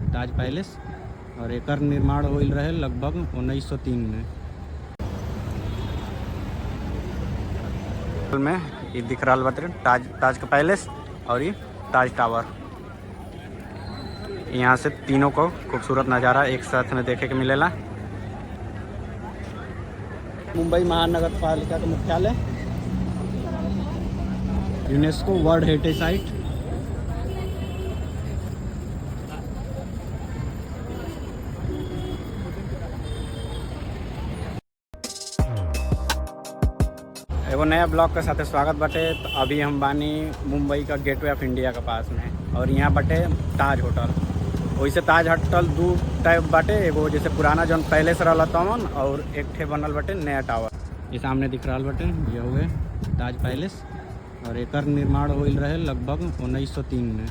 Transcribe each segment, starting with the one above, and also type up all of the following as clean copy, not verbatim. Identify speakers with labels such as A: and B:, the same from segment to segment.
A: ताज palace और एकर निर्माण whole रहे लगभग 1903 में ये दिख रहा बाटे ताज का पैलेस और ये ताज टावर। यहाँ से तीनों को खूबसूरत नज़ारा एक साथ में देखे के मिलेला। मुंबई महानगर पालिका का मुख्यालय, यूनेस्को वर्ल्ड हेरिटेज साइट। एगो नया ब्लॉग के साथ स्वागत बाटे। तो अभी हम बानी मुंबई का गेटवे ऑफ इंडिया के पास में और यहाँ बाटे ताज होटल। वैसे ताज होटल दो टाइप बाटे, एगो जैसे पुराना जौन पैलेस रहा तमन और एक ठे बनल बाटे नया टावर। ये सामने दिख रहा बाटे ये हुए ताज पैलेस और एकर निर्माण होल रहे लगभग 1903 में।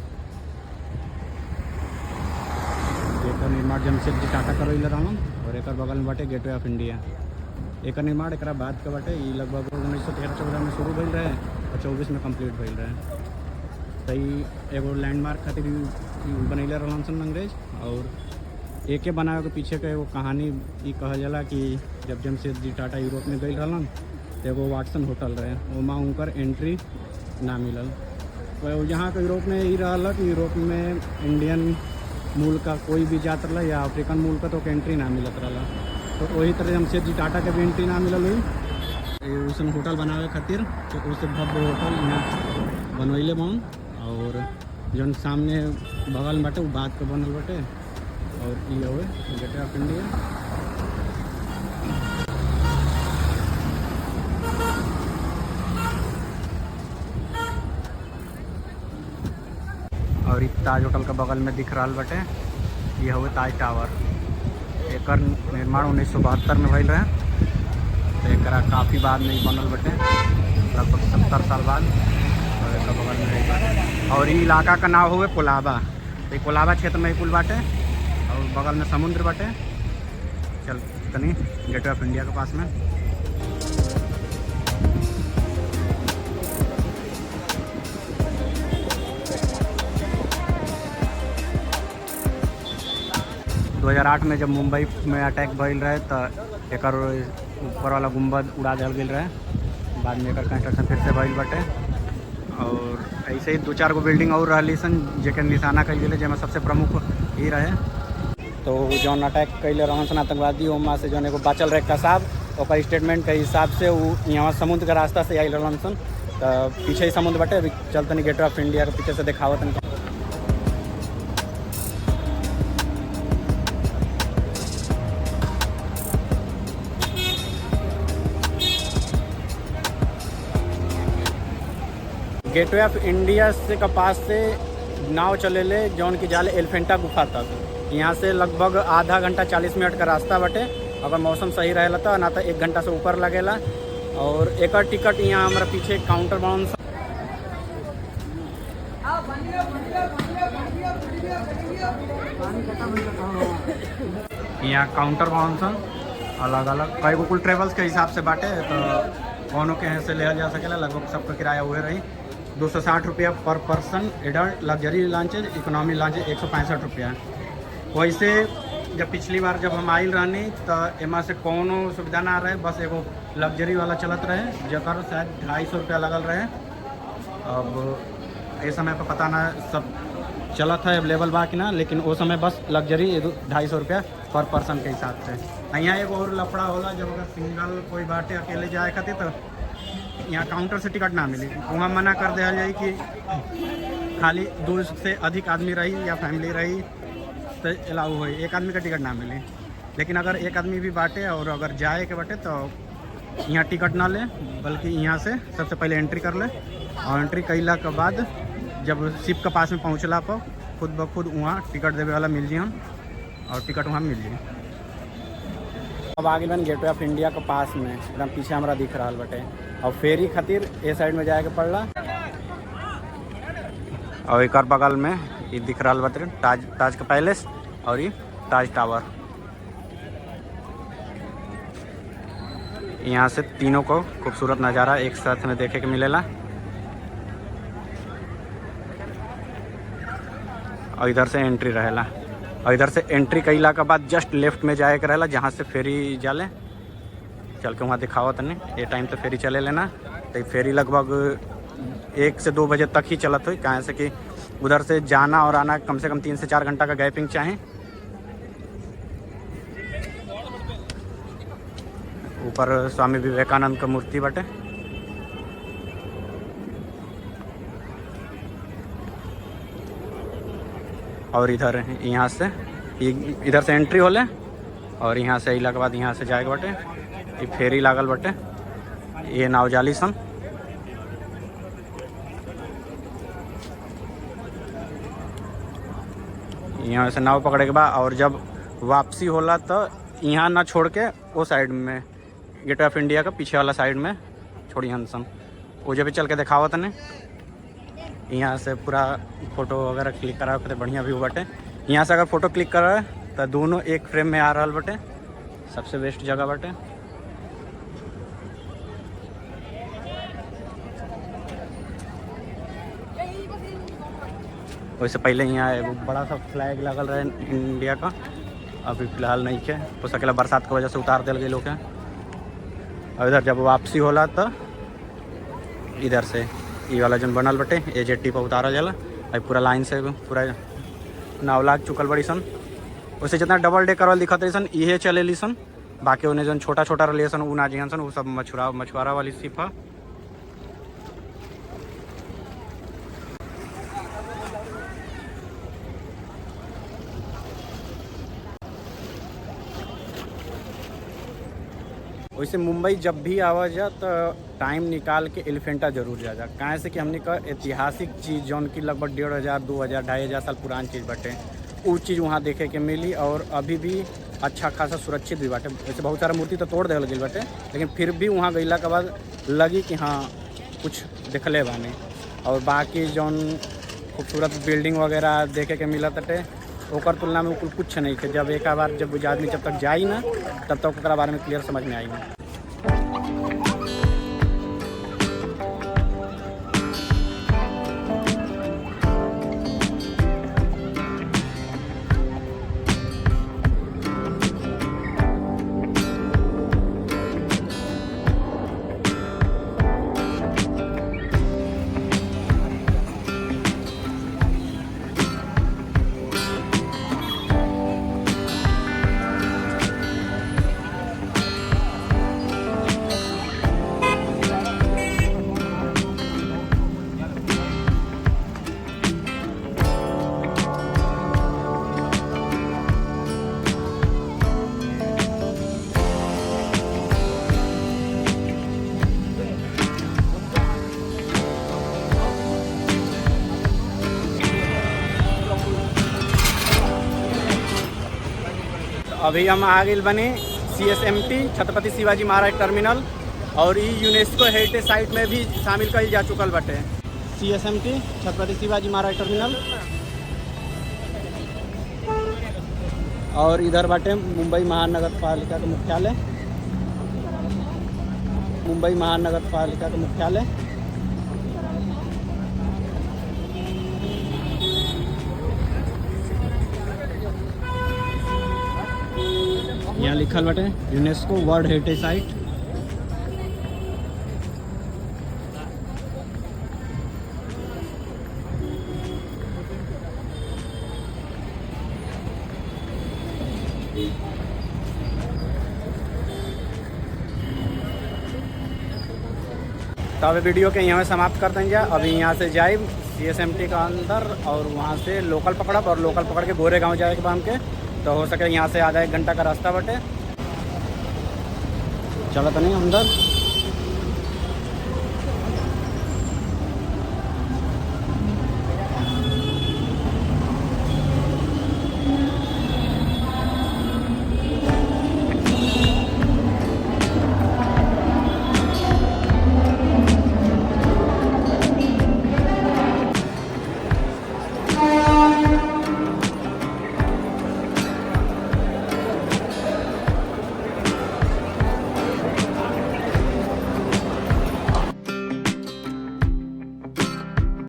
A: एकर निर्माण जमशेदजी टाटा करवैल रहन और एकर बगल में बाटे गेटवे ऑफ इंडिया। एकर निर्माण एक बाद के बाटे ये लगभग 1913-14 में शुरू भइल रहे और 24 में कंप्लीट भइल रहे। तो ये एगो लैंडमार्क खातिर बनैले रहन सन अंग्रेज। और एके बनावे के पीछे के एगो कहानी ये कहल जाला कि जब जमशेदजी टाटा यूरोप में गई रहन तो एगो वाटसन होटल रहे, वहाँ उनकर एंट्री ना मिलल। तो यहाँ के यूरोप में ये रहा कि यूरोप में इंडियन मूल का कोई भी जात रहा या अफ्रीकन मूल का तो एंट्री ना मिलत रहा। तो वही तरह जमशेदजी टाटा के भी एंट्री ना मिलल हुई उसन होटल बनावे खातिर। तो उससे भव्य होटल यहाँ बनवैले बन और जौन सामने बगल में बाटे वो बात के बनल बाटे और ये हुए गेटवे ऑफ इंडिया। और इस ताज होटल के बगल में दिख रहा बाटे ये हुए ताज टावर। एकर निर्माण 1972 में भइल रहे। तो एक काफ़ी बाद में बनल बटे लगभग 70 साल बाद। और एक बगल में और ये इलाका का नाम हुए कोलाबा। तो ये कोलाबा क्षेत्र में पुल बाटे और बगल में समुद्र बाटे। चल तनी गेटवे ऑफ इंडिया के पास में। दो 2008 में जब मुंबई में अटैक भइल रहे तो एकर ऊपर वाला गुंबद उड़ा दिया गया रहे। बाद में एकर कंस्ट्रक्शन फिर से भइल बाटे। और ऐसे ही 2-4 गो बिल्डिंग और रहली सन जेके निशाना कल गए, जेमें सबसे प्रमुख ही रहे। तो जौन अटैक कैले रहन सन आतंकवादी वहाँ से जौन एगो बाचल रहे कसाब, ओकर स्टेटमेंट के हिसाब से वो यहाँ समुद्र के रास्ता से आई रहन सन। तो पीछे ही समुद्र बाटे। अभी चलते गेटवे ऑफ इंडिया के पीछे से दिखावत। गेटवे ऑफ इंडिया से के पास से नाव चलेले जौन की जाले एलिफेंटा गुफा तक। यहाँ से लगभग आधा घंटा 40 मिनट का रास्ता बटे। अगर मौसम सही रहेला तो ना तो 1 घंटा से ऊपर लगेला। और एक टिकट यहाँ हमारा पीछे काउंटर बाउंस यहाँ काउंटर बाउंस अलग अलग कई गो कुल ट्रेवल्स के हिसाब से बाटे। तो कौनों के यहाँ से लिया जा सकेला। लगभग सबका किराया हुए रही 260 रुपया पर person adult. Luxury launches economy launches 165 रुपया। वैसे जब पिछली बार जब हम आइल रहनी तो एमा से कोनो सुविधा ना रहे, बस एगो लग्जरी वाला चलत रहे जकर शायद 250 रुपया लगल रहे। अब इस समय पर पता ना सब चलत है अवेलेबल बा कि ना, लेकिन वो समय बस लग्जरी 250 रुपया पर पर्सन के हिसाब से। यहाँ एगो और लफड़ा होला जब अगर सिंगल कोई बाटे अकेले जाए खातिर तो यहाँ काउंटर से टिकट ना मिली। वहाँ मना कर दिया जाए कि खाली 2 से अधिक आदमी रही या फैमिली रही तो अलाउ हो, एक आदमी का टिकट ना मिली। लेकिन अगर एक आदमी भी बाटे और अगर जाए के बाटे तो यहाँ टिकट ना ले, बल्कि यहाँ से सबसे पहले एंट्री कर ले और एंट्री कैला के बाद जब शिप के पास में पहुँचला पर खुद ब खुद वहाँ टिकट देवे वाला मिल जी हम और टिकट वहाँ मिल जी। अब आगे बन गेटवे ऑफ इंडिया के पास में एकदम पीछे हमारा दिख रहा बटे और फेरी खातिर ए साइड में जाए के पड़ला। और एक बगल में ये दिख रहा बटे ताज का पैलेस और ये ताज टावर। यहाँ से तीनों को खूबसूरत नज़ारा एक साथ में देखे के मिलेला। और इधर से एंट्री रहेला और इधर से एंट्री कैला के बाद जस्ट लेफ्ट में जाए के रहेला, जहाँ से फेरी जाले चल के वहाँ दिखावा तने। ये टाइम तो फेरी चले लेना, तो फेरी लगभग 1 से 2 बजे तक ही चलत हुई, कहाँ से कि उधर से जाना और आना कम से कम 3 से 4 घंटा का गैपिंग चाहे। ऊपर स्वामी विवेकानंद का मूर्ति बटे। और इधर यहाँ से इधर से एंट्री होले और यहाँ से अला के बाद यहाँ से जाएगा बटे। ये फेरी लागल बटे, ये नाव जाली सन। यहाँ से नाव पकड़े के बाद और जब वापसी होला तो यहाँ ना छोड़ के वो साइड में गेट ऑफ इंडिया का पीछे वाला साइड में छोड़ी सन, वो जब चल के दिखावत ने। यहाँ से पूरा फ़ोटो वगैरह क्लिक करा तो बढ़िया व्यू बटे। यहाँ से अगर फ़ोटो क्लिक करा तो दोनों एक फ्रेम में आ रहा बटे, सबसे बेस्ट जगह बटे। वैसे पहले यहाँ एगो बड़ा सा फ्लैग लगल रहे इंडिया का, अभी फिलहाल नहीं है, हो सकेला बरसात की वजह से उतार दिल गए लोग हैं। और इधर जब वापसी होला तो इधर से ये वाला जन बनल बटे AJT पर उतारा जाला। अब पूरा लाइन से पूरा नाव लाग चुकल बड़ी सन। वैसे जितना डबल डेकर वाली दिखत रही सन इहे चले सन, बाकी उन्हें जन छोटा छोटा रही सन उ ना जिहन सन, वो सब मछुआरा वाली शिप है। वैसे मुंबई जब भी आवा जा तो टाइम निकाल के एलिफेंटा जरूर जा कहाँ से कि हमने का ऐतिहासिक चीज़ जौन की लगभग 1500, 2000, 2500 साल पुरानी चीज़ बाटे, वो चीज़ वहाँ देखे के मिली। और अभी भी अच्छा खासा सुरक्षित भी बाटे। वैसे बहुत सारा मूर्ति तो तोड़ देवल गई बाटे, लेकिन फिर भी वहाँ गईला के बाद लगी कि हाँ कुछ देखले बाने। और बाकी जौन खूबसूरत बिल्डिंग वगैरह देखे के मिलत बाटे ओकर तुलना में कुछ नहीं है। जब एक बार जब आदमी जब तक जाई ना तब तक ओकरा बारे में क्लियर समझ में आई ना। अभी हम आ गए बने CSMT छत्रपति शिवाजी महाराज टर्मिनल, और ये यूनेस्को हेरिटेज साइट में भी शामिल कल जा चुकल बटे। CSMT Chhatrapati Shivaji Maharaj terminal. और इधर बाटे मुंबई महानगर पालिका का मुख्यालय, मुंबई महानगर पालिका का मुख्यालय। यहाँ लिखल बाटे यूनेस्को वर्ल्ड हेरिटेज साइट। तो अभी वीडियो के यहाँ समाप्त कर देंगे। अभी यहाँ से जाए CSMT का अंदर और वहाँ से लोकल पकड़ब, और लोकल पकड़ के गोरेगांव जाए के बाद के तो हो सके यहाँ से आधा 1 घंटा का रास्ता बटे। चलो तो नहीं अंदर।